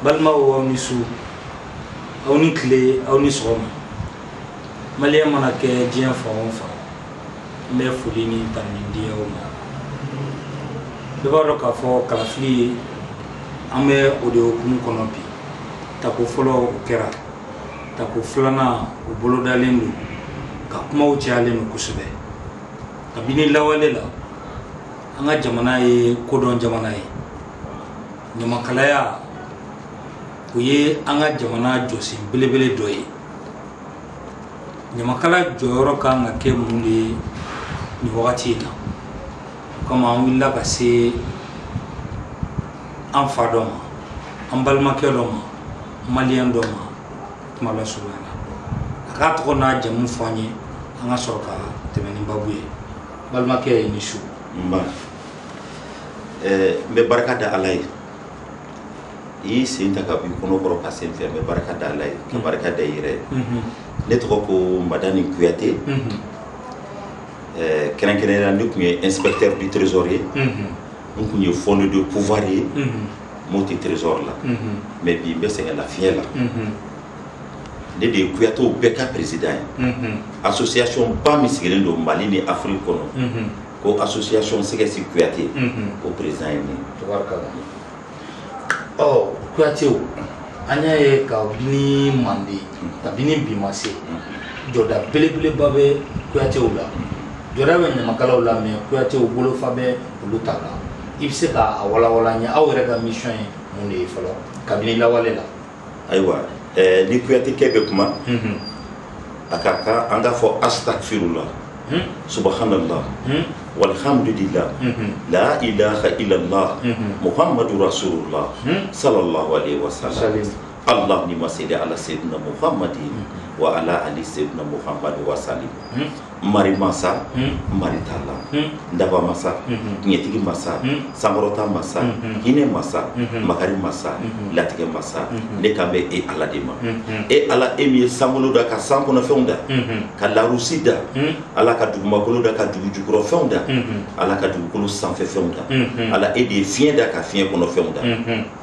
balma o ni su aw ni kile aw ni sɔgɔma maliyɛn mana kɛ diɲɛ fan o fan n bɛ foli ni tani di aw ma bɛɛ b'a dɔn k'a fɔ kalafili an bɛ o de hukumu kɔnɔ bi tako fɔlɔ o kɛra tako filanan o bolodalen don ka kumaw cayalen don kosɛbɛ kabini lawale la an ka jamana ye kodɔn jamana ye ɲamakalaya o ye an ka jamana jɔsen belebele dɔ ye ɲamakala jɔyɔrɔ kan ka kɛ mun de ye nin wagati in na o kama an wulila ka se an fa dɔ ma an balimakɛ dɔ ma maliyɛn dɔ ma kuma la surunya la a k'a tɔgɔ n'a jamu fɔ an ye an ka sɔrɔ ka tɛmɛ ni babu ye balimakɛ ye ni su n bɛ barika da Ala ye i sen ta ka b'i kɔnɔkɔrɔ ka sen fɛ n bɛ barika da Ala ye ka barika da i yɛrɛ ne tɔgɔ ko Madani Kuyate kɛrɛnkɛrɛnnenya ne tun ye inspecteur du trésor ye n tun ye fond de pouvoir ye m'o tɛ trésor la mais bi n bɛ sɛgɛn lafiɲɛ la ne de ye Kuyatew bɛɛ ka président ye association ba min sigilen don Mali ni Afrique kɔnɔ ko association Sɛgɛsi Kuyate o président ye ne Kuyatew an y'a ye kabini Mande kabini bi ma se jɔda belebeleba bɛ Kuyatew la jɔda bɛ ɲamakalaw la mais Kuyatew bolofa bɛ olu ta kan i bɛ se k'a walawala n ye aw yɛrɛ ka mission ye mun de ye fɔlɔ kabini lawale la ayiwa ni Kuyatekɛ bɛ kuma a ka kan an k'a fɔ astagfirullah subhanallah walhamdulillah la ilaha illallah muhammadu rasulullah sallallahu alaihi wasallam Allah ni masede ala sayyidina muhammadin wa ala ali sayyidina muhammad wa sallim mari masa mari tala ndaba masa nyetigi masa samorota masa hine masa makari masa latige masa ne kambe e ala de ma e ala emi samolo da ka sankono fenda ka larusida ala ka dugumakolo da ka dugujukuro fenda ala ka dugukolo sanfɛ fenda ala e de fiɲɛ da ka fiɲɛ kono fenda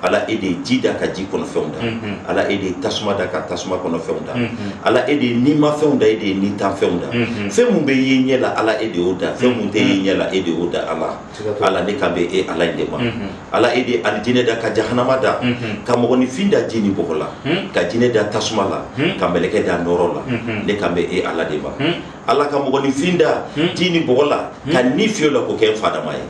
ala e de ji da ka ji kono fenda ala e de tasuma da ka tasuma kono fenda ala e de nima fenda e de ni tan fenda mun bɛ ye ɲɛ la ala e de y'o da fɛn mun tɛ ye ɲɛ la e de y'o da ala ne kan bɛ e ala in de ma ala e de alijinɛ da ka jahanama da ka mɔgɔninfin da ji ni bɔgɔ la ka jinɛ da tasuma la ka mɛlɛkɛ da nɔrɔ la ne kan bɛ e ala de ma ala ka mɔgɔninfin da ji ni bɔgɔ la ka ni fiye la k'o kɛ n fadama ye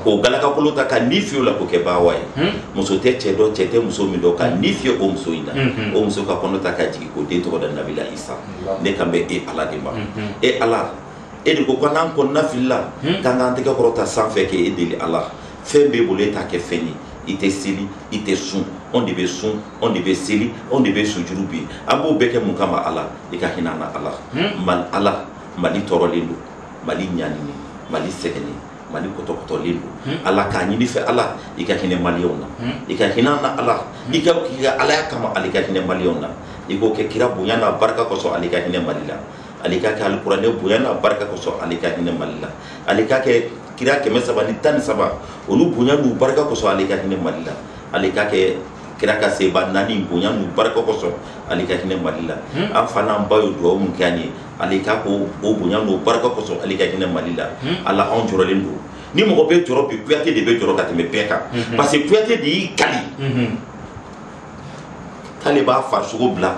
k'o galakakolo ta ka ni fiye la k'o kɛ bawa ye muso tɛ cɛ dɔ cɛ tɛ muso min dɔ ka ni fiye o muso in na o muso ka kɔnɔ ta ka jigin k'o den tɔgɔ da Nabila Isa ne kan bɛ e ala de ma e ala e de ko n'an kɔnɔna fili la k'an k'an tɛgɛ kɔrɔta sanfɛ k'e deli ala fɛn b'e bolo e t'a kɛ fɛn ye i tɛ seli i tɛ sun anw de bɛ sun anw de bɛ seli anw de bɛ sujuru bi an b'o bɛɛ kɛ mun kama ala i ka hinɛ an na ala Mali tɔɔrɔlen don Mali ɲaninen Mali sɛgɛnnen Mali kɔtɔkɔtɔlen don ala k'a ɲini fɛ ala i ka hinɛ maliyɛnw na i ka hinɛ an na ala i ka alaya kama ale ka hinɛ maliyɛnw na i k'o kɛ kira bonya n'a barika kosɔn ale ka hinɛ Mali la ale ka kɛ alikuranɛ bonya n'a barika kosɔn ale ka hinɛ Mali la ale ka kɛ kira 313 olu bonya n'u barika kosɔn ale ka hinɛ Mali la ale ka kɛ kira ka seba 4 bonya n'u barika kosɔn ale ka hinɛ Mali la an fa n'an ba ye duwawu mun kɛ an ye ale ka ko o bonya n'u barika kosɔn ale ka hinɛ Mali la ala anw jɔrɔlen don ni mɔgɔ bɛ jɔrɔ bi Kuyate de bɛ jɔrɔ ka tɛmɛ bɛɛ kan parce que Kuyate de y'i kali k'ale b'a farisogo bila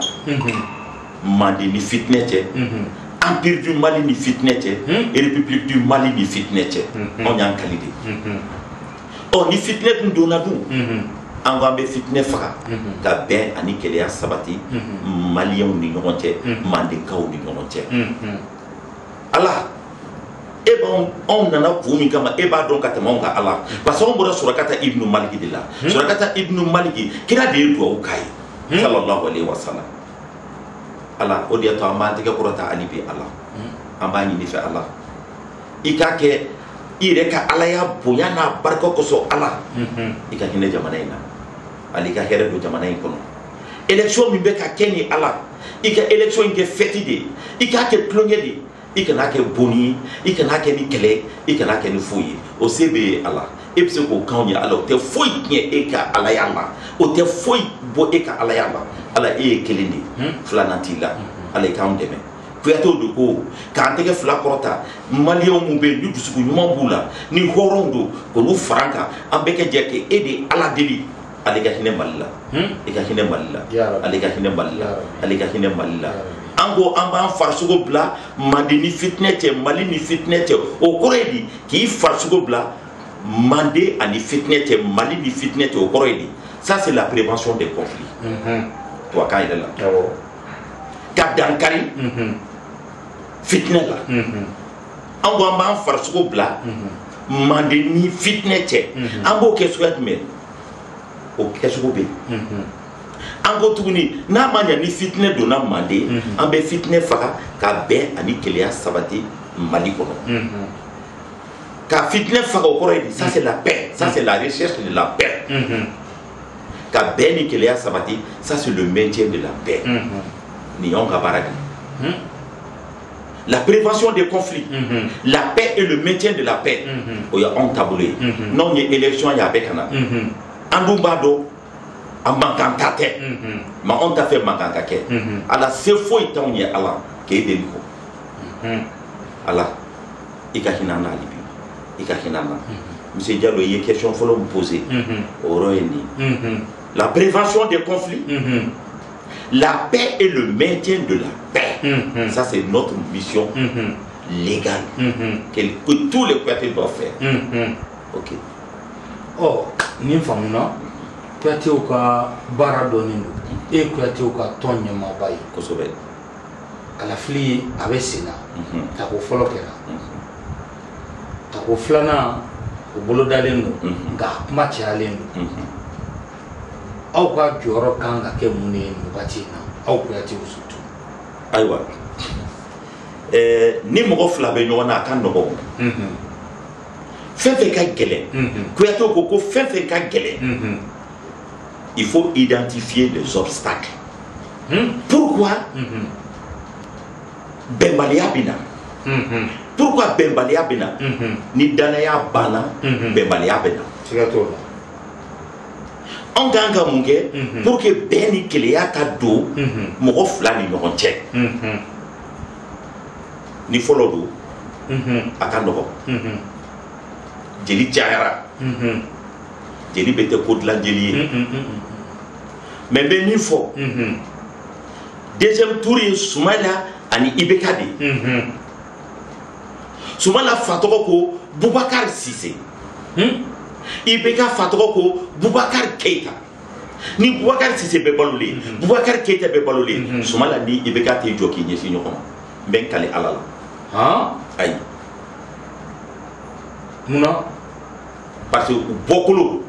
Mande ni fitinɛ cɛ Empire du Mali ni fitinɛ cɛ République du Mali ni fitinɛ cɛ anw y'an kali de ni fitinɛ dun donna dun an k'an bɛ fitinɛ faga ka bɛn ani kɛlɛya sabati maliyɛnw ni ɲɔgɔn cɛ mandekaw ni ɲɔgɔn cɛ ala e b'anw nana kun min kama e b'a dɔn ka tɛmɛ anw kan ala parce que anw bɔra Surakata ibnu Maliki de la Surakata ibnu Maliki kira de ye duwawu k'a ye sallallahu alaihi wasallam ala o de y'a to an b'an tɛgɛ kɔrɔta hali bi ala an b'a ɲini fɛ ala i k'a kɛ i yɛrɛ ka alaya bonya n'a barika kosɔn ala i ka hinɛ jamana in na ali ka hɛrɛ don jamana in kɔnɔ élection min bɛ ka kɛ ni ala i ka élection in kɛ fête de i k'a kɛ tulonkɛ de i kana kɛ boni i kana kɛ ni kɛlɛ i kana kɛ ni foyi ye o se bɛ ala e bɛ se k'o kan ye ala o tɛ foyi tiɲɛ e ka alaya la o tɛ foyi bɔ e ka alaya la ala e ye kelen de filanan t'i la ala i k'anw dɛmɛ kuyatew de ko k'an tɛgɛ fila kɔrɔta maliyɛnw mun bɛ yen ni dusukun ɲuman b'u la ni hɔrɔnw don k'olu fara an kan an bɛɛ ka jɛ k'e de ala deli ale ka hinɛ mali la i ka hinɛ mali la ale ka hinɛ mali la ale ka hinɛ mali la an ko an b'an farisogo bila manden ni fitinɛ cɛ mali ni fitinɛ cɛ o kɔrɔ ye di k'i farisogo bila manden ani fitinɛ cɛ mali ni fitinɛ cɛ o kɔrɔ ye di ça c'est la prévention des conflits tubabukan yɛrɛ la ka dankari fitinɛ la an ko an b'an farisogo bila manden ni fitinɛ cɛ an b'o kɛ suguya jumɛn o kɛcogo bɛ yen an ko tuguni n'a ma ɲɛ ni fitinɛ donna manden an bɛ fitinɛ faga ka bɛn ani keleya sabati mali kɔnɔ ka fitinɛ faga o kɔrɔ ye di ça c'est la paix ça c'est la recherche de la paix ka bɛn ni keleya sabati ça c'est le maintien de la paix ni y'anw ka baara de la prévention des conflits la paix et le maintien de la paix o y'anw taabolo ye n'anw ye élection ye a bɛ ka na an dun b'a dɔn a mankan ta tɛ mais anw t'a fɛ mankan ka kɛ ala se foyi t'anw ye ala k'e deli kɔ ala i ka hinɛ an na hali bi i ka hinɛ an na monsieur Diallo i ye question fɔlɔ min posé o yɔrɔ ye nin la prévention des conflits la paix et le maintien de la paix ça c'est notre mission légale que tous les Kouyatés doivent faire ok oh nin faamuna Kouyatéw ka baara dɔɔnin don e ye Kouyatéw ka tɔn ɲɛmaaba ye kosɛbɛ kalafili a bɛ sen na tako fɔlɔ kɛra tako filanan o bolodalen don nka kuma cayalen don aw ka jɔyɔrɔ kan ka kɛ mun de ye nin wagati in na aw Kouyatéw surtout ayiwa ni mɔgɔ fila bɛ ɲɔgɔn na a ka nɔgɔn fɛn fɛn ka gɛlɛn Kouyatéw ko fɛn fɛn ka gɛlɛn il faut identifier les obstacles pourquoi bɛnbaliya bɛ na pourquoi bɛnbaliya bɛ na ni danaya banna bɛnbaliya bɛ na siga t'o la anw kan ka mun kɛ pour que bɛn ni keleya ka don mɔgɔ fila ni ɲɔgɔn cɛ ni fɔlɔ don a ka nɔgɔn jeli cayara jeli bɛ tɛ ko dilan jeli ye mais n bɛ min fɔ deuxième tour ye Sumala ani Ibeka de Sumala fa tɔgɔ ko Boubacar Sise Ibeka fa tɔgɔ ko Boubacar Keita ni Boubacar Sise bɛ balolen Boubacar Keita bɛ balolen Sumala ni Ibeka tɛ jɔ k'i ɲɛsin ɲɔgɔn ma n bɛ n kale ala la ayi munna parce que u bɔkolo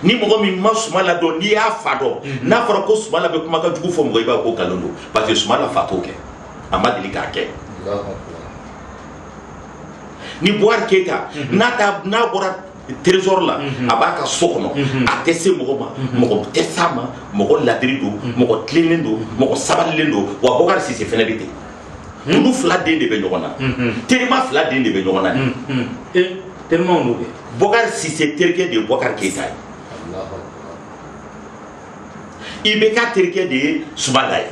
ni mɔgɔ min ma Sumala dɔn n'i y'a fa dɔn n'a fɔra ko Sumala bɛ kumakan jugu fɔ mɔgɔ i b'a ko nkalon don parce que Sumala fa t'o kɛ a ma deli k'a kɛ ni Boubacar Keita n'a bɔra trésor la a b'a ka so kɔnɔ a tɛ se mɔgɔ ma mɔgɔ tɛ s'a ma mɔgɔ ladiri don mɔgɔ tilennen don mɔgɔ sabalilen don wa Boubacar Sise fɛnɛ bɛ ten olu fila den de bɛ ɲɔgɔn na terima fila den de bɛ ɲɔgɔn na terimaw n'o kɛ Boubacar Sise terikɛ de ye Boubacar Keita ye Ibeka terikɛ de ye Sumala ye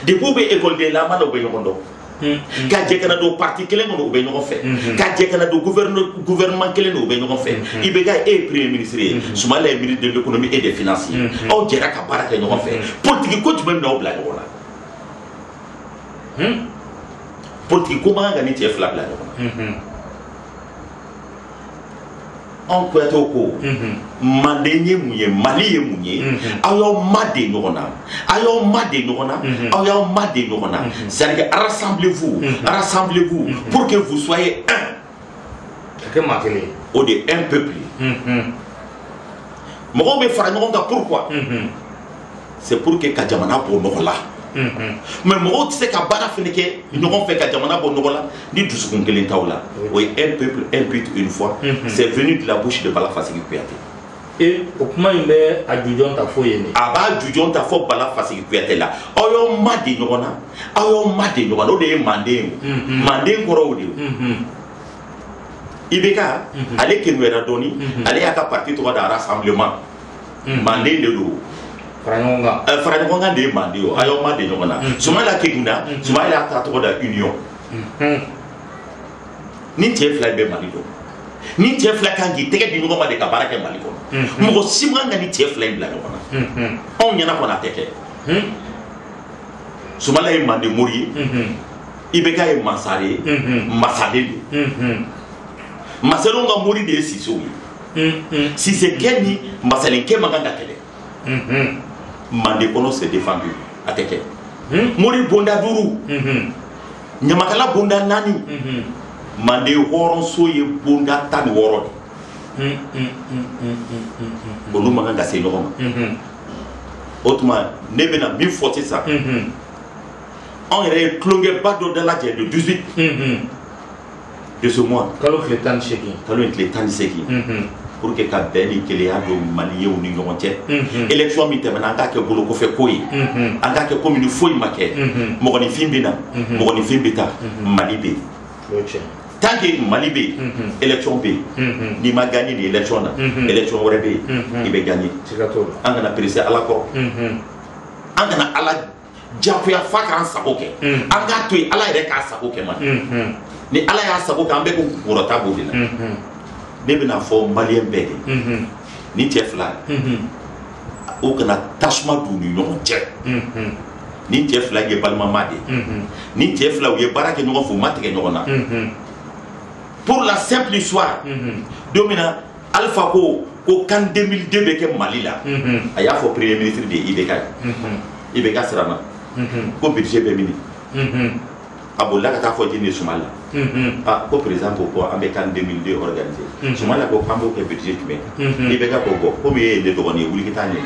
depuis u bɛ école la an ma na u bɛ ɲɔgɔn dɔn ka jɛ kana don parti kelen kɔnɔ u bɛ ɲɔgɔn fɛ ka jɛ kana don gouvernement kelen kɔnɔ u bɛ ɲɔgɔn fɛ Ibeka e ye premier ministre ye Sumala ye ministre de l'économie et des finances ye aw jɛra ka baara kɛ ɲɔgɔn fɛ politique ko jumɛn bɛ n'aw bila ɲɔgɔn na politique ko man kan ka ni cɛ fila bila ɲɔgɔn na anw Kouyatéw ko manden ye mun ye Mali ye mun ye aw y'aw maden ɲɔgɔn na aw y'aw maden ɲɔgɔn na aw y'aw maden ɲɔgɔn na c'est-à-dire rassemblez-vous rassemblez-vous pour que vous soyez un ka kɛ maa kelen o de un peuple mɔgɔw bɛ fara ɲɔgɔn kan pourquoi c'est pour que ka jamana bɔ nɔgɔ la mais mɔgɔw tɛ se ka baara fɛnɛ kɛ ɲɔgɔn fɛ ka jamana bɔ nɔgɔ la ni dusukun kelen t'aw la o ye un peuple un but une fois c'est venu de la bouche de Bala Fasigi Kouyaté Et au point il est à Jujon ta foyer. Aba Jujon ta fo bala fasigi kuyate la. Oyo made nyona. Oyo made nyona. O de mande. Mande koro o de. Ibeka ale kenwera doni ale aka parti to da rassemblement. Mande de do. Frangonga de mande o. Ayo made nyona. Suma la keguna, suma la ta to da union. Ni tie fly be mali do. Ni tie fly kan gi tege di ngoma de ka baraka mali ko. Mo simanga ni tie fly bla ngona. On nyana ko na teke. Sumala e mande mori. Ibeka e masare. Masade. Masalonga mori de siso. Si c'est Kenny, Masalenke maganda kele. Mande kono se défendu ateke. Mori bonda duru. Nyamakala bonda nani. Mande horon soye bonda tan woro. Bolu maganda se no. Autrement, nebena mi forti ça. On est clongé pas dans la de 18 de ce mois. Kalau kletan cheki. Kalau kletan cheki. Pour que Kabeni que les ado malien ou n'ignorant élection mi temena anga ke bolo ko fe koyi anga ke commune foi make mo ni fimbina mo ni fimbita malibe tant que malibe élection be ni ma gagné l'élection là élection aurait be il be gagné anga na président ala ko anga na ala japuya faka saboke anga to ala ire ka saboke man ni ala ya saboke ambe ko kurota bodina Nebena fo malien bede ni tiefla o kana tashma du ni non tief ni tiefla ge balma made ni tiefla o ye barake no fo matke no na pour la simple histoire domina alpha ko kan 2002 be ke malila aya fo premier ministre de Ibeka Sirama ko budget be mini abola ka ta fo jini sumala ko président ko ambe kan 2002 organisé sumala ko kambo ke budget me Ibeka ko ko me de do ni wuli kitanye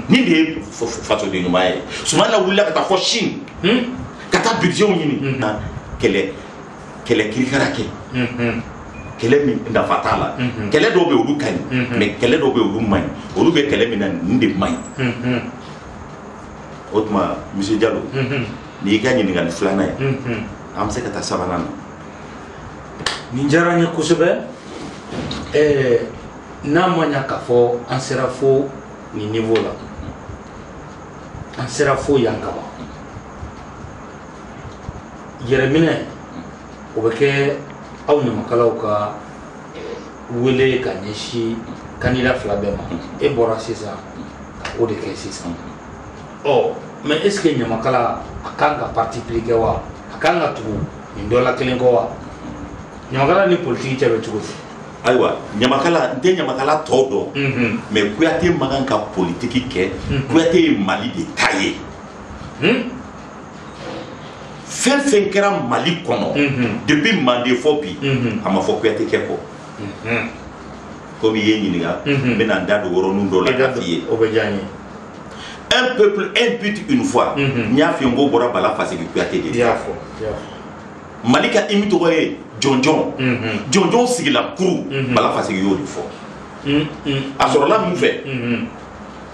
ni de fato de numaye sumala wula ka ta fo Chine ka ta budget ni na kele kirikarake kele mi nda fatala kele do be olu kan mais kele do be olu man olu be kele mi na ndi man otma monsieur Diallo ni gagné ni ngal flana am se kata sabanana ni jaranya kusube na manya kafo ansera fo ni niveau là ansera fo yankaba yeremine obeke aw nyamakalaw ka wele ka nyeshi kanila flabema e bora sisa o de ke sisa oh mais est-ce que nyamakala akanga parti pliqué wa akanga tu ndola kelengo wa nyamakala ni politique chabe tu aywa nyamakala nte nyamakala todo mais kuyate maganka politique ke kuyate Mali de taillé fen kera Mali kono depuis mande fopi ama fo kuyate keko comme yeni niga benanda do woro nundo la kafié obejani un peuple impute une fois nya fi ngo bora bala fasi ki kuyate de yafo Malika imito koye jonjon sigila kuru bala fasi yo di fo asorola mu fe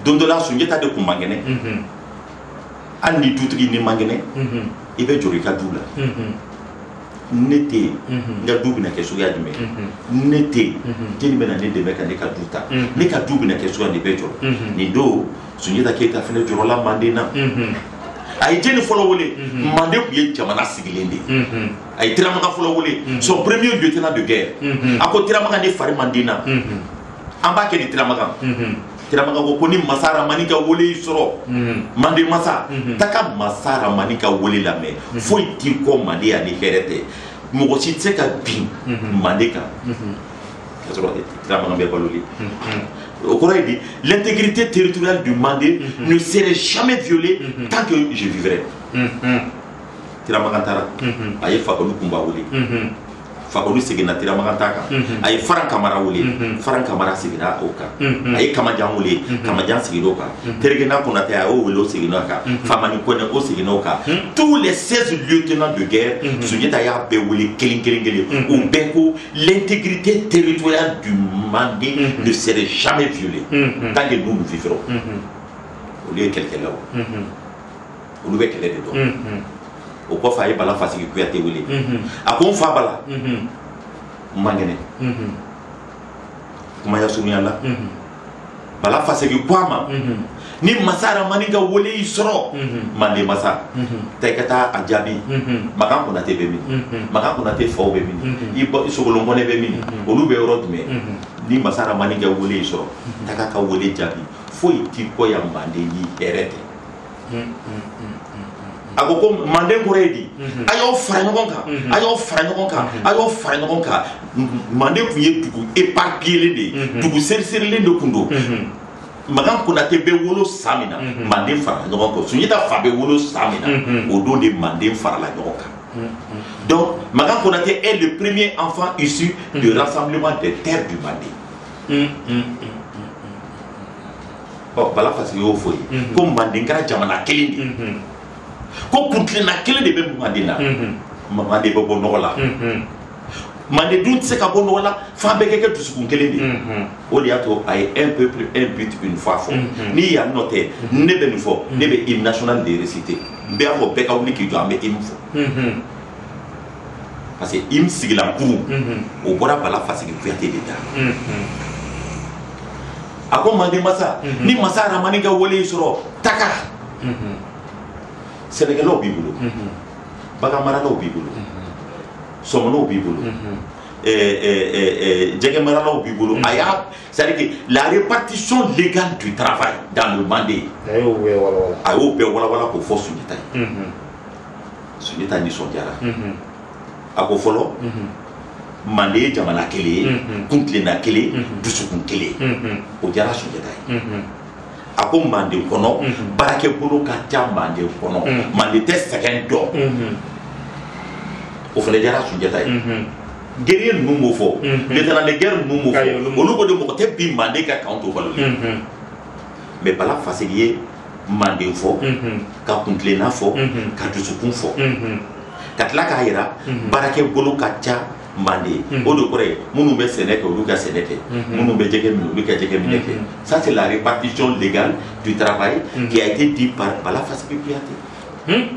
dondola sunjeta de kumangene andi tutri ni mangene ibe jori ka dula nete nga dubi na kesu ya dime nete jeni bena ne de meka ne ka duta ne ka dubi na kesu ya ni bejo ni do sunjeta keta fene jorola mandena ay jeni folo wole mande ku ye jamana sigilende ay tiramaka folo wole son premier lieutenant de guerre ako tiramaka ne fari mandena amba ke ni tiramaka ko ni masara manika wole soro mande masa taka masara manika wole la me foi ti ko mande ya ni herete mo ci tseka bin mandeka kasoro tiramaka be baloli l'intégrité territoriale du Mandé ne serait jamais violée tant que je vivrai. Tiramagantara, aye fakolu kumba wuli. Fakoli seginna Tiramakanta kan a ye Faran Kamara wele Faran Kamara seginna o kan a ye Kamajan wele Kamajan seginna o kan Terikena Konate a y'o wele o seginna o kan Famani Kone o seginna o kan tous les 16 lieutenants de guerre Sunjata y'a bɛɛ wele kelen kelen kelen o bɛɛ ko l'intégrité territoriale du Mandé ne serait jamais violée tant que nous vivrons olu ye kɛlɛkɛlaw olu bɛ kɛlɛ de dɔn o kɔfɛ a ye Bala Fasigi Kuyate wele a ko n fa Bala n man kɛnɛ kuma yasurunya la Bala Fasigi ko a ma ni Masa Rahamani ka wele y'i sɔrɔ Mande masa taa i ka taa a jaabi Makan Konate bɛ min Makan Konate faw bɛ min i Sogolon Kɔnɛ bɛ min olu bɛ yɔrɔ jumɛn ni Masa Rahamani ka wele y'i sɔrɔ taa ka wele jaabi foyi t'i kɔ yan Mande ni hɛrɛ tɛ a ko ko Mande kɔrɔ ye di a y'aw fara ɲɔgɔn kan a y'aw fara ɲɔgɔn kan a y'aw fara ɲɔgɔn kan Mande tun ye dugu éparpillé de ye dugu seriserilen de tun don Makan Konate bɛ wolo san min na Mande farala ɲɔgɔn kan Sunjata fa bɛ wolo san min na o don de Mande farala ɲɔgɔn kan donc Makan Konate est le premier enfant issu du rassemblement des terres du Mandé Bala Fasigi y'o fɔ ye ko Mande kɛra jamana kelen de ko kuntilenna kelen de bɛ Mande la Mande bɛ bɔ nɔgɔ la Mande dun tɛ se ka bɔ nɔgɔ la f'an bɛɛ kɛ dusukun kelen de o de y'a to a ye un peuple un but une fois fɔ n'i yan nɔ tɛ ne bɛ nin fɔ ne bɛ hymne national de réciter n bɛ fɔ bɛɛ ka wuli k'i jɔ an bɛ hymne fɔ parce que hymne sigilan kurun o bɔra Bala Fasigi Kuyate de da a ko Mande masa ni Masa Rahamani ka wele y'i sɔrɔ taga Sɛnɛkɛlaw b'i bolo bagan maralaw b'i bolo Sɔmɔnɔw b'i bolo jɛgɛ maralaw b'i bolo c'est-à-dire que la répartition légale du travail dans le Mandé a y'o bɛɛ walawala k'o fɔ Sunjata ye Sunjata nisɔndiyara a ko fɔlɔ Mande ye jamana kelen ye kuntilenna kelen dusukun kelen o diyara Sunjata ye a ko Mande kɔnɔ baarakɛbolo ka ca Mande kɔnɔ Mande tɛ sɛgɛn dɔn o fana diyara Sunjata ye guerrier ninnu m'o fɔ lieutenant de guerre ninnu m'o fɔ olu ko de mɔgɔ tɛ bin Mande ka kan to balolen mais Bala Fasigi ye Mande fɔ ka kuntilenna fɔ ka dusukun fɔ ka tila k'a yira baarakɛbolo ka ca Mande o de kɔrɔ ye minnu bɛ sɛnɛ kɛ olu ka sɛnɛ kɛ minnu bɛ jɛgɛ minɛ olu ka jɛgɛ minɛ kɛ ça c'est la répartition légale du travail qui a été dit par Bala Fasigi Kuyate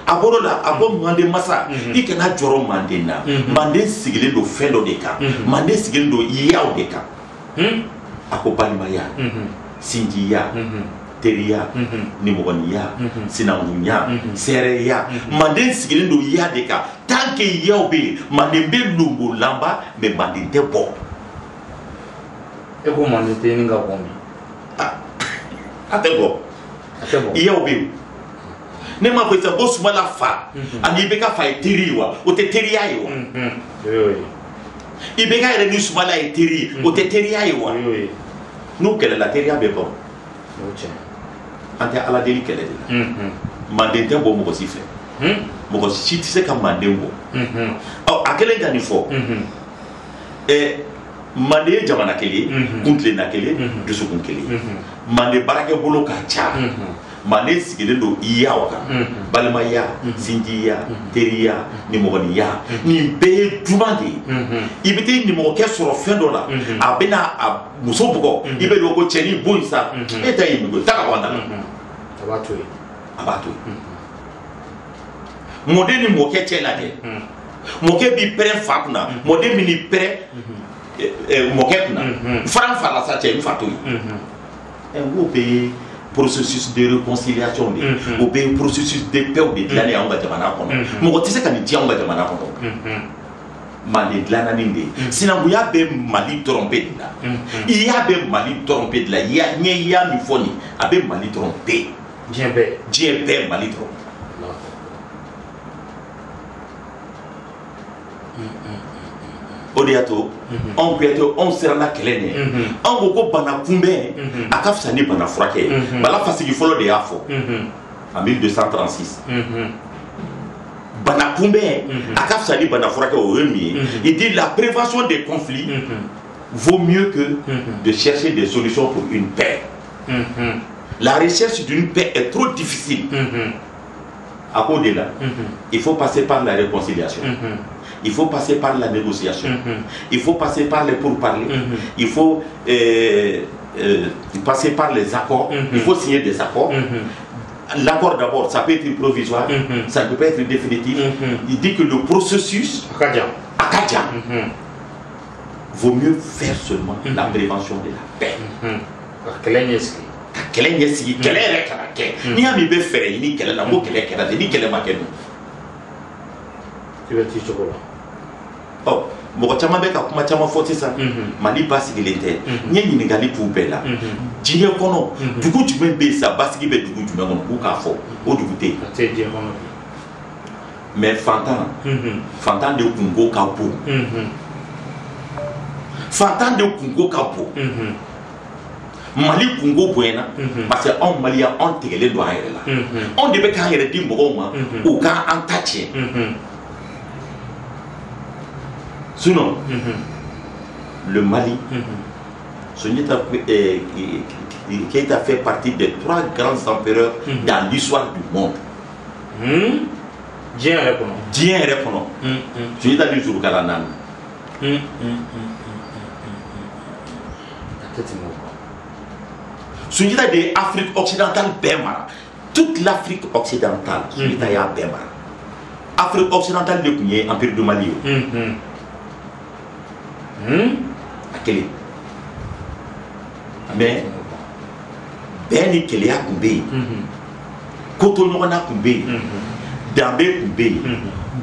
a bɔr'o la a ko Mande masa i kana jɔrɔ Mande na Mande sigilen don fɛn dɔ de kan Mande sigilen don yaw de kan a ko balimaya sinjiya teriya nimɔgɔniya sinankunya seereya Mande sigilen don ya de kan tant que yaw bɛ yen Mande bɛ lumbolanba mais Mande tɛ bɔ e ko Mande tɛ nin ka bɔ min a tɛ bɔ yaw bɛ yen ne m'a fɔ sisan ko Sumala fa ani Ibeka fa ye teri ye wa o tɛ teriya ye wa Ibeka yɛrɛ ni Sumala ye teri ye o tɛ teriya ye wa n'u kɛlɛla teriya bɛ ban an tɛ Ala deli kɛlɛ de la Mande tɛ bɔ mɔgɔ si fɛ mɔgɔ si tɛ se ka Mande bɔ a kɛlen ka nin fɔ Mande ye jamana kelen kuntilenna kelen dusukun kelen Mande baarakɛbolo ka ca Mande sigilen don yaw kan balimaya sinjiya teriya nimɔgɔniya nin bɛɛ ye duman de ye i bɛ taa nimɔgɔkɛ sɔrɔ fɛn dɔ la a bɛna a muso bugɔ i bɛ don ko cɛnin bo yen sa e ta ye nin ko taa ka bɔ an da la a b'a to yen mɔden ni mɔkɛ cɛ lajɛ mɔkɛ b'i pɛrɛn fa kunna mɔden bɛ n'i pɛrɛn mɔkɛ kunna faran fa la sa cɛ n fa to yen n'o bɛ ye processus de réconciliation de o bɛ ye processus de paix de dilanni anw ka jamana kɔnɔ mɔgɔ tɛ se ka nin di anw ka jamana kɔnɔ Mande dilanna nin de ye sinankunya bɛ Mali dɔrɔn de la i y'a bɛ Mali dɔrɔn de la n ye y'a min fɔ nin a bɛ Mali dɔrɔn bɛɛ diɲɛ bɛɛ Mali dɔrɔn o de y'a to anw Kuyate anw siranna kɛlɛ ɲɛ anw ko ko bana kunbɛn a ka fisa ni bana furakɛ ye Bala Fasigi fɔlɔ de y'a fɔ en 1236 bana Akoumbe, Akaf Sali Banafraka au Remi, il dit la prévention des conflits vaut mieux que de chercher des solutions pour une paix. La recherche d'une paix est trop difficile. À cause de là, il faut passer par la réconciliation. Il faut passer par la négociation. Il faut passer par les pourparlers. Il faut passer par les accords. Il faut signer des accords. L'accord d'abord, ça peut être provisoire, ça ne peut pas être définitif. Il dit que le processus Akadia vaut mieux faire seulement la prévention de la paix. Oh, mɔgɔ caman bɛ ka kuma caman fɔ sisan Mali basigilen tɛ n ye ɲininkali k'u bɛɛ la diɲɛ kɔnɔ dugu jumɛn bɛ yen sa basigi bɛ dugu jumɛn kɔnɔ k'u k'a fɔ o dugu tɛ yen mais fantan de kungo ka bon fantan de kungo ka bon Mali kungo bonyana parce que anw Maliyɛn anw tigɛlen don an yɛrɛ la anw de bɛ k'an yɛrɛ di mɔgɔw ma u k'an ta tiɲɛ. Sinon, le Mali, Keïta fait partie des 3 grands empereurs dans l'histoire du monde. Dieu répond. Dieu répond. Sunjata du jour Kalanan. Sunjata de Afrique occidentale Bemara. Toute l'Afrique occidentale, Sunjata ya Bemara. Afrique occidentale de Kounye, Empire du Mali. Akele. Mais Beni Kelea Koumbe, Kotonona Koumbe, Dambe Koumbe,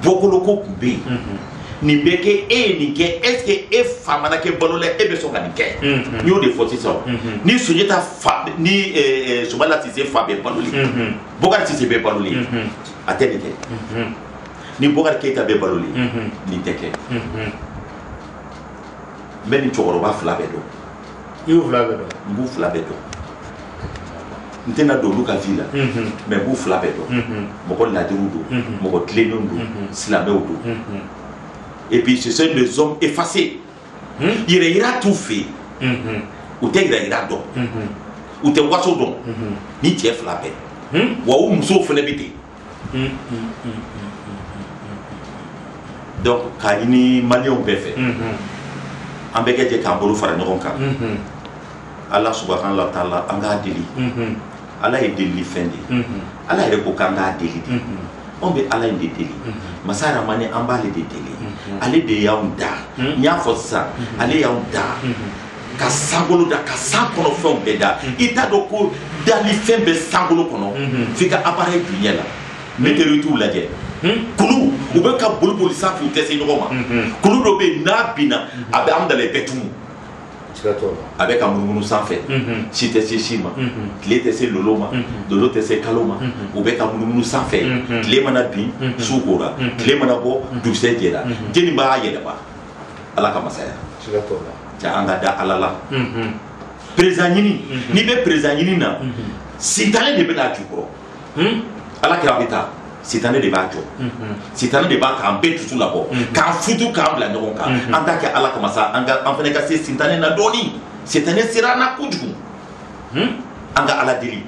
Bokoloko Koumbe, Nimbeke et Nike, est-ce que e Famanake Bolole et Bessoganike, New de Fortison, ni Sunjata ni Soumala Tissé Fabé Baloli, Bogar Tissé Baloli, Atenike, ni Bogar Keita Baloli, ni Teke. Mais ni Chokoroba Flabedo. You Flabedo. Bou Flabedo. Ntena do Luka Villa. Mais Bou Flabedo. Moko Ladirudo. Moko Tlenundo. Slameudo. Et puis ce sont des hommes effacés. Il ira tout fait. Ou te ira do. Ou te waso don. Ni tie Flabé. Wa ou muso Flabité. Donc, quand il Malien peut faire. An bɛ kɛ jɛ k'an bolo fara ɲɔgɔn kan Ala subahana wa taala an k'a deli Ala ye delili fɛn de ye Ala yɛrɛ ko k'an k'a deli de anw bɛ Ala in de deli Masa Rahamani an b'ale de deli ale de y'anw da n y'a fɔ sisan ale y'anw da ka sankolo da ka san kɔnɔ fɛnw bɛɛ da i t'a dɔn ko dali fɛn bɛ sankolo kɔnɔ f'i ka appareil don ɲɛ la météorite lajɛ kulu u bɛ ka boli sanfɛ u tɛ se ɲɔgɔn ma kulu dɔ bɛ yen n'a binna a bɛ amudala bɛɛ tumu a bɛ ka munumunu sanfɛ si tɛ se si ma tile tɛ se lolo ma lolo tɛ se kalo ma u bɛ ka munumunu sanfɛ tile mana bin su kora tile mana bɔ dugusɛ jɛra jeni b'a yɛlɛma Ala ka masaya ja an ka da Ala la président ɲini n'i bɛ président ɲini na Sitanɛ de bɛna jukɔrɔ Ala kira bɛ taa Sitanɛ de b'a jɔ Sitanɛ de b'a k'an bɛɛ dusu labɔ k'an futu k'an bila ɲɔgɔn kan an t'a kɛ Ala kama sa an fana ka se Sitanɛ na dɔɔni Sitanɛ sera an na kojugu an ka Ala deli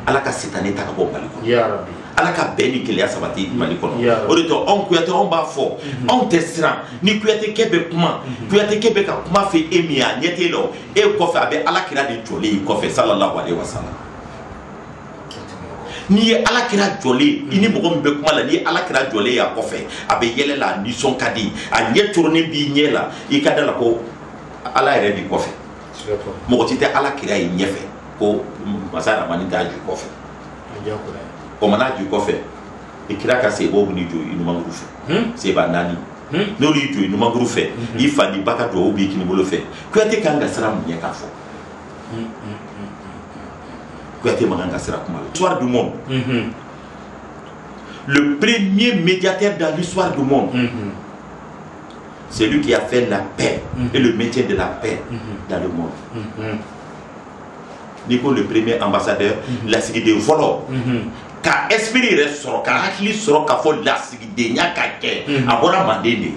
Ala ka Sitanɛ ta ka bɔ Mali kɔnɔ Ala ka bɛn ni kelenya sabati Mali kɔnɔ o de to anw Kuyatɛ anw b'a fɔ anw tɛ siran ni Kuyatɛkɛ bɛ kuma Kuyatɛkɛ bɛ ka kuma fɛ e min ye a ɲɛ t'e la e kɔfɛ a bɛ Ala kira de jɔlen i kɔfɛ sallallahu alaihi wasallam n'i ye Ala kira jɔlen i ni mɔgɔ min bɛ kuma la n'i ye Ala kira jɔlen y'a kɔfɛ a bɛ yɛlɛ la a nisɔn ka di a ɲɛ coronen b'i ɲɛ la i ka da la ko Ala yɛrɛ b'i kɔfɛ mɔgɔ si tɛ Ala kira ye ɲɛfɛ ko Masa Rahamani t'a ju kɔfɛ o mana ju kɔfɛ i kira ka sebɔw bɛ n'i jɔ i numankuru fɛ seba 4 n'olu y'i jɔ i numankuru fɛ i fa ni ba ka duwawu b'i kini bolo fɛ Kuyatɛ kan ka siran mun ɲɛ k'a fɔ Kuyatɛ man kan ka siran kuma la l'histoire du monde le premier médiateur dans l'histoire du monde c'est lui qui a fait la paix et le maintien de la paix dans le monde Nico le premier ambassadeur la sigi de fɔlɔ ka esprit yɛrɛ sɔrɔ ka hakili sɔrɔ ka fɔ lasigidenya ka kɛ a bɔra manden de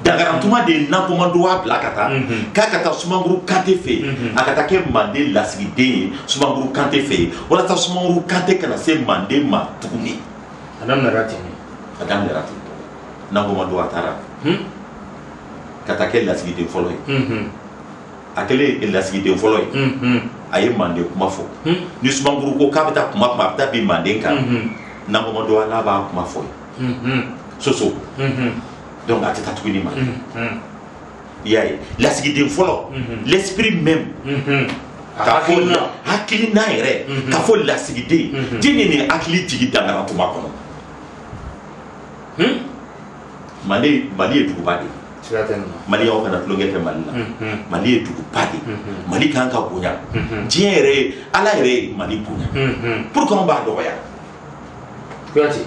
Dagarantuma de Nankomandua bila ka taa k'a ka taa Sumanguru Kante fɛ yen a ka taa kɛ Manden lasigiden ye Sumanguru Kante fɛ yen walasa Sumanguru Kante kana se Manden ma tuguni. A daminɛra ten Nankomandua taara ka taa kɛ lasigiden fɔlɔ ye a kɛlen lasigiden fɔlɔ ye a ye Manden kuma fɔ ni Sumanguru ko k'a bɛ taa kuma a bɛ taa bin Manden kan Nankomandua n'a b'a kuma fɔ ye Soso. Donc à tête à tout le monde. Il y a l'asigidé follow, l'esprit même. Hakili na yɛrɛ k'a fɔ lasigiden jeni ni hakili jigi Dangarantuma kɔnɔ. Mali ye duguba de. Mali y'aw kana tulonkɛ kɛ Mali la. Mali ye duguba de. Mali kan ka bonya. Diɲɛ yɛrɛ Ala yɛrɛ ye Mali bonya. Pourquoi on b'a dɔgɔya? Kuyate.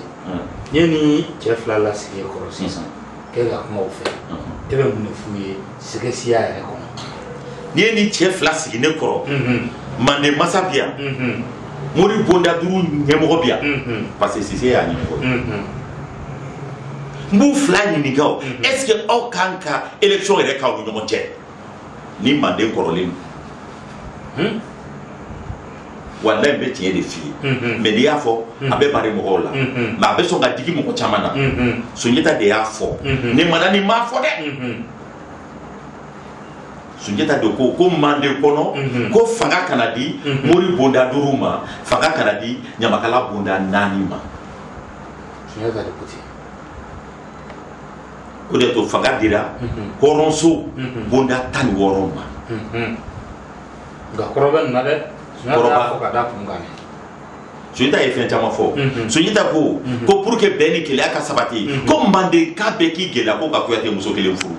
N'i ye ni cɛ fila lasigi kɔrɔ sisan. Kɛ ka kuma u fɛ e bɛ mun de f'u ye sɛgɛsiya yɛrɛ kɔnɔ n'i ye ni cɛ fila sigi ne kɔrɔ Manden masa bi yan Mori Bonda Duru ɲɛmɔgɔ bi yan parce que Sise y'a ɲɛmɔgɔ n b'u fila ɲininka o est-ce que aw kan ka élection yɛrɛ k'aw ni ɲɔgɔn cɛ ni Manden kɔrɔlen don wallahi n bɛ tiɲɛ de f'i ye mais n'i y'a fɔ a bɛ bari mɔgɔw la mais a bɛ sɔn ka digi mɔgɔ caman na Sunjata de y'a fɔ ne mana nin m'a fɔ dɛ Sunjata de ko Manden kɔnɔ ko fanga kana di Mori Bonda Duru ma fanga kana di Ɲamakala Bonda 4 ma Sunjata de ko ten o de to fanga dira hɔrɔnso Bonda 16 ma nka kɔrɔ bɛ nin na dɛ Sunjata ye fɛn caman fɔ Sunjata ko pour que bɛn ni kelenya ka sabati ko Manden k'a bɛɛ k'i gɛlɛya ko ka Kuyate muso kelen furu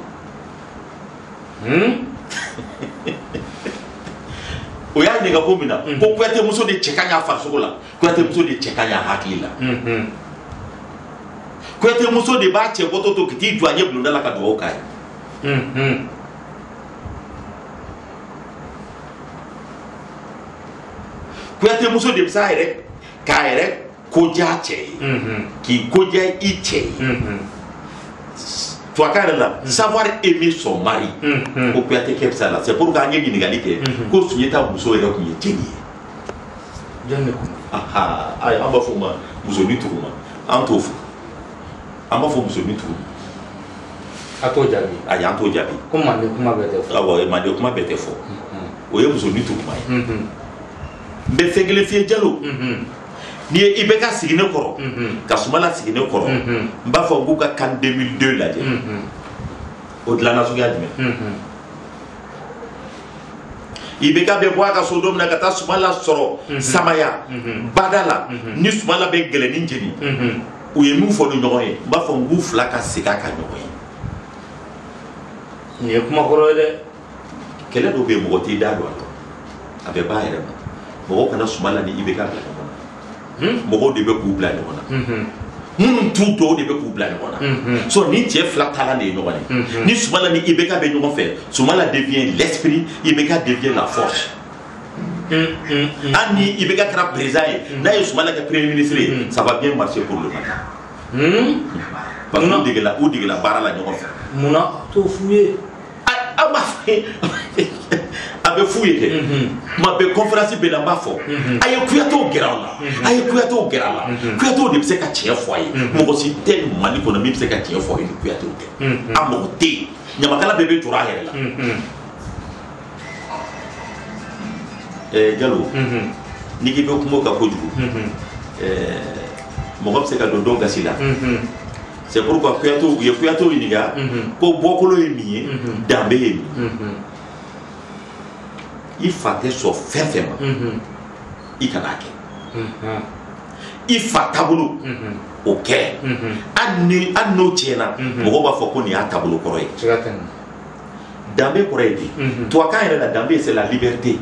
o y'a ɲininka ko min na ko Kuyate muso de cɛ ka ɲi a farisogo la Kuyate muso de cɛ ka ɲi a hakili la Kuyate muso de b'a cɛ bɔtɔ to k'i jɔ a ɲɛ bulonda la ka dugawu k'a ye Kuyate muso de bɛ se k'a yɛrɛ koja cɛ ye k'i koja i cɛ ye tubabukan yɛrɛ la savoir aimer son mari ko Kuyate kɛ bisa la c'est pour que an ye ɲininkali kɛ ko Sunjata muso yɛrɛ tun ye jeli ye ayi an b'a fɔ o ma musonin tugu ma an t'o fɔ an b'a fɔ musonin tugu a t'o jaabi ayi an t'o jaabi ko Manden kuma bɛɛ tɛ fɔ awɔ Manden kuma bɛɛ tɛ fɔ o ye musonin tugu ma ye n bɛ fɛn kelen f'i ye Jalo n'i ye IBK sigi ne kɔrɔ ka Sumala sigi ne kɔrɔ n b'a fɔ k'u ka CAN 2002 lajɛ o dilanna suguya jumɛn IBK bɛ bɔ a ka so don min na ka taa Sumala sɔrɔ Samaya Bada la ni Sumala bɛ gɛlɛnni jeni u ye min fɔ ni ɲɔgɔn ye n b'a fɔ n k'u fila ka segin a ka ɲɔgɔn ye nin ye kuma kɔrɔ ye dɛ kɛlɛ dɔ bɛ yen mɔgɔ t'i da don a bɛ ba yɛrɛ ma mɔgɔw kana Sumala ni IBK bila ɲɔgɔn na mɔgɔw de bɛ k'u bila ɲɔgɔn na minnu t'u dɔw de bɛ k'u bila ɲɔgɔn na so ni cɛ fila taala de ye ɲɔgɔn ye ni Sumala ni IBK bɛ ɲɔgɔn fɛ Sumala devient l'esprit IBK devient la force hali ni IBK kɛra président ye n'a ye Sumala kɛ premier ministre ye ça va bien marcher pour le moment parce que u degela baara la ɲɔgɔn fɛ munna t'o f'u ye an b'a fɔ a bɛ f'u ye kɛ tuma bɛɛ conférence bɛ na n b'a fɔ a ye Kuyatew gɛrɛ aw la a ye Kuyatew gɛrɛ a la Kuyatew de bɛ se ka tiɲɛ fɔ a ye mɔgɔ si tɛ Mali kɔnɔ min bɛ se ka tiɲɛ fɔ a ye ni Kuyatew tɛ a mɔgɔ tɛ yen ɲamakala bɛɛ bɛ jɔrɔ a yɛrɛ la Jalo n'i k'i bɛ kuma o kan kojugu mɔgɔ bɛ se ka don dɔ gasi la c'est pourquoi Kuyatew u ye Kuyatew ɲininka ko bɔkolo ye min ye danbe ye min i fa tɛ sɔn fɛn fɛn ma i kana kɛ i fa taabolo o kɛ hali n'o tiɲɛna mɔgɔw b'a fɔ ko nin y'a taabolo kɔrɔ ye danbe kɔrɔ ye di tubabukan yɛrɛ la danbe c'est la liberté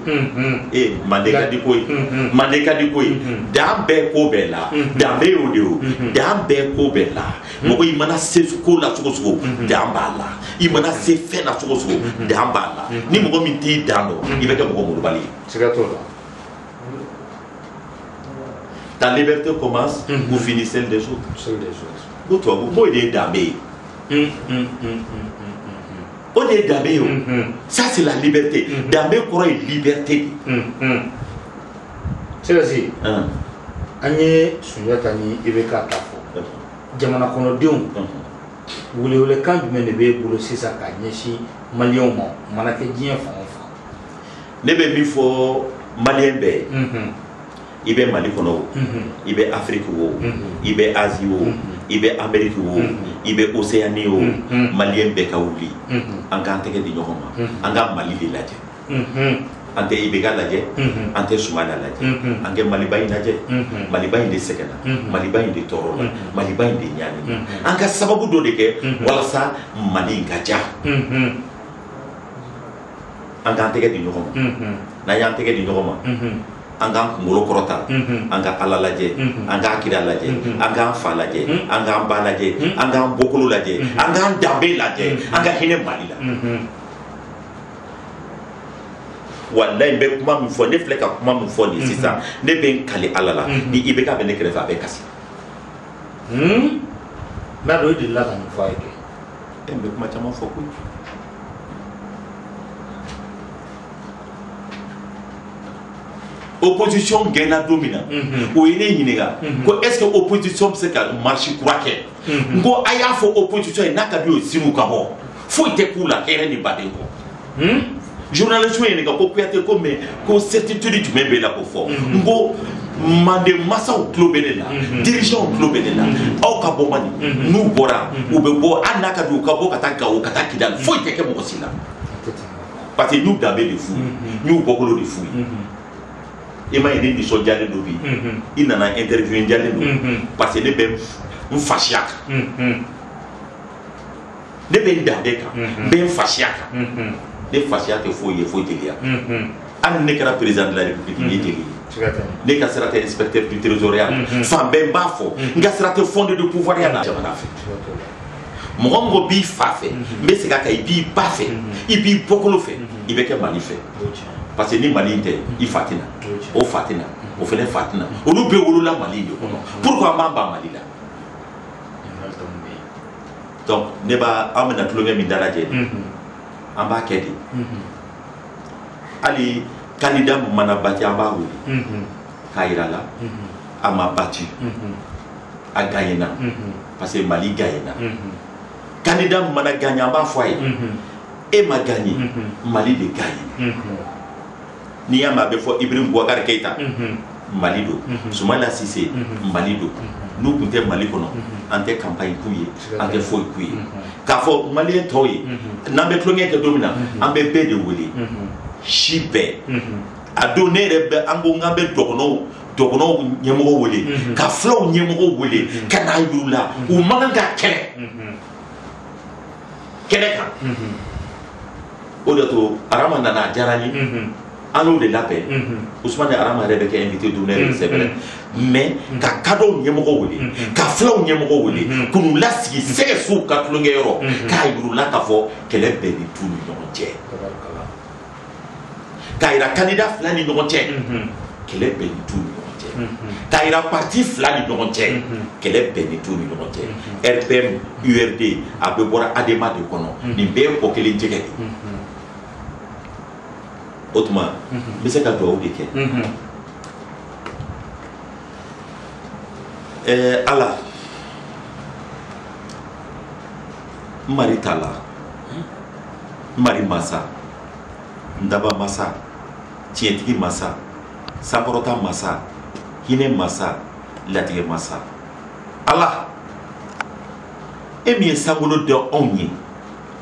Manden ka di ko ye Manden ka di ko ye dan bɛɛ ko bɛɛ la danbe y'o de ye dan bɛɛ ko bɛɛ la mɔgɔ i mana se ko la cogo cogo dan b'a la i mana se fɛn na cogo cogo dan b'a la ni mɔgɔ min t'i dan dɔn i bɛ kɛ mɔgɔ molobali ye Ta liberté commence ou finit celle des autres. Celle des autres. Pour toi, vous pouvez d'abé. On est d'abé. Ça, c'est la liberté. D'abé, quoi est liberté? C'est aussi. Agnès Sunyatani, Ibeka Tafo. Jamana Konodium. Vous voulez le camp de Menebe pour le Sisa Kanyeshi, Malion, Manakadien Fanfa. Nebe bifo Malien Bay. Ibe Mali Kono, Ibe Afrique, Ibe Asie, Ibe Amérique, Ibe Océanie, Malien Bekaouli, Anganteke di Yoroma, Anga Mali de Ladje, Ante Ibega Ladje, Ante Soumana Ladje, Ange Malibaï Ladje, Malibaï de Sekena, Malibaï de Torola, Malibaï de Nyani, Anga Sababu Dodeke, Walasa Mali Gaja, Anganteke di Yoroma, Nayanteke di Yoroma. Anga ngolo korota anga ala laje anga akira laje anga fa laje anga ba laje anga bokolo laje anga dambe laje anga hine malila wallahi be kuma mu fo ne fleka kuma mu fo ni sisa ne be kali ala la ni ibeka be ne krefa be kasi na do di la kan fo ayke be kuma chama fo ku opposition gagne domina ou ine hinega ko est-ce que opposition c'est ka marche croquer ngo aya fo opposition na ka bi sinu ka ho fo ite kula ere ni bade ko journaliste ene ka ko piate ko me ko certitude tu me be la ko fo ngo mande massa o club de la dirigeant o club de la au ka bo mani nous bora ou be bo anaka du ka bo kata ga o kata kidal fo ite ke mo sila parce que nous d'abé de fou nous bokolo de fou il m'a aidé de soldats de Dobi. Il en a interviewé de parce que les bêtes un fasciaque. Les bêtes d'Adeka, ben fasciaque. Les fasciaques, il faut dire. Anne n'est pas président de la République, il est lié. N'est pas inspecteur du trésoriat. Femme ben bafo, n'a pas fondé de pouvoir. Mon homme bi fait, mais c'est qu'il bi pas fait. Il bi beaucoup le fait. Il veut qu'un manifeste. Parce que ni Mali il fatina, au fatina, au fait fatina, au nous béoulou la Mali. Pourquoi Mamba Mali là? Donc, ne pas amener tout le même indalajé. En bas kedi. Ali candidat manabati en bas oui. Kaira là, a m'a battu, a gagné parce que Mali gagne. Candidat mana gagné en bas foyer. Et m'a gagné, Mali de gagne. Ni ya ma be fo Ibrahim Boubacar Keita Malido Soumana Cissé Malido nous kunte Mali kono ante campagne kuye ante fo kuye ka fo Malien toy na be tlongé ke domina ambe be de wuli shibe a donner rebe ango ngambe dogono nyemo wuli ka flow nyemo wuli kana yula ou manga kele kele ka odato arama nana jarani Allo de l'appel, Ousmane Arama avait été invité d'honneur, c'est vrai. Mais, quand cadeau n'y est mort, quand flot n'y est mort, quand nous laissons c'est sous quand l'on est euro, quand il nous l'a fait, qu'elle est belle tout le monde. Quand il a candidat flani de mon qu'elle est belle tout le monde. Quand il a parti flani de mon qu'elle est belle tout le monde. RPM, URD, à Bebora Adema de Kono, ni bien pour qu'elle est jégée. Autrement, mais c'est qu'à toi ou Allah Maritala Mari Massa Ndaba Massa Tientri Massa Saporota Massa Hine Massa Latige Massa Allah et bien Sangolo de Onye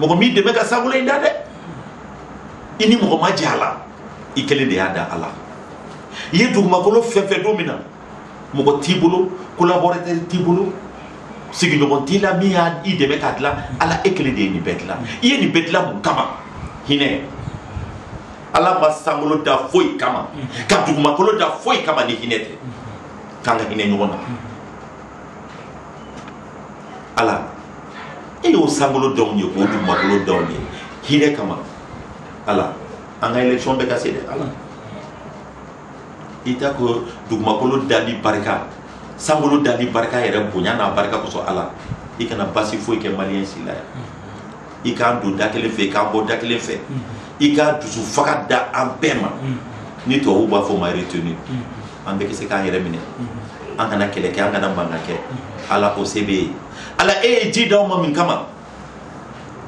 Mokomi de Mega Sangolo Indade ini mo ma jala ikele de ada ala yedu makolo fefe domina mo ko tibulu collaborateur tibulu sigi no tila mi ad ide be katla ala ekele de ni betla yeni betla mo kama hine ala masangolo da foi kama kadu makolo da foi kama ni hinete kanga hine nyona ala ino sangolo donye ko du makolo donye hine kama Allah, en élection de casser Allah. ita ko dugumakolo dali barika sangolo dali barika yɛrɛ bonya n'a barika kosɔn ala i kana basi foyi kɛ maliyɛn si la yan i k'an don da kelen fɛ i k'an bɔ da kelen fɛ i ka dusu faga da an bɛɛ ma ni tubabuw b'a fɔ ma retenu an bɛɛ ka se k'an yɛrɛ minɛ an kana kɛlɛ kɛ an kana mankan kɛ ala o se bɛ ye ala e ye ji d'aw ma min kama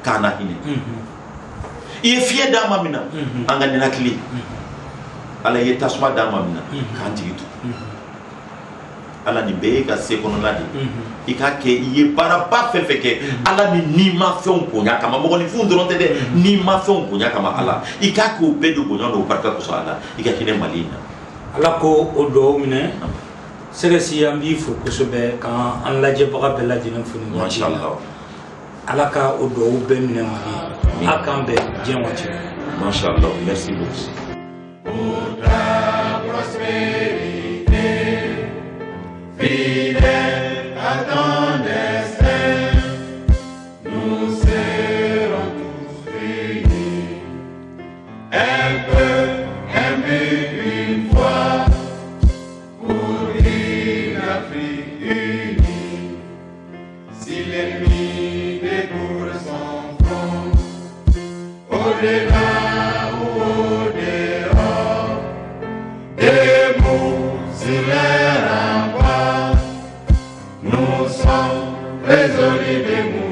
k'an na hinɛ i ye fiɲɛ d'an ma min na an ka ninakili ala ye tasuma d'an ma min na k'an jigi to ala nin bɛɛ ye ka se kɔnɔna de i k'a kɛ i ye baaraba fɛn fɛn kɛ ala ni n'i ma fɛnw bonya kama mɔgɔninfinw dɔrɔn tɛ dɛ n'i ma fɛnw bonya kama ala i k'a kɛ o bɛɛ de bonya n'o barika kosɔn ala i ka hinɛ mali in na ala ko o duwawu minɛ sɛgɛsi an b'i fo kosɛbɛ k'an lajɛbaga bɛɛ lajɛlen fo nin waati la ala ka o duwawu bɛɛ minɛ mali a k'an bɛn diɲɛ waati la mashallah merci beaucoup fidèle à ton destin, nous serons tous réunis. Un peu, un but, une fois, pour une Afrique unie. Si l'ennemi découvre son front, au-delà ou au-dehors, debout sur les ramparts, nous sommes résolus de mourir.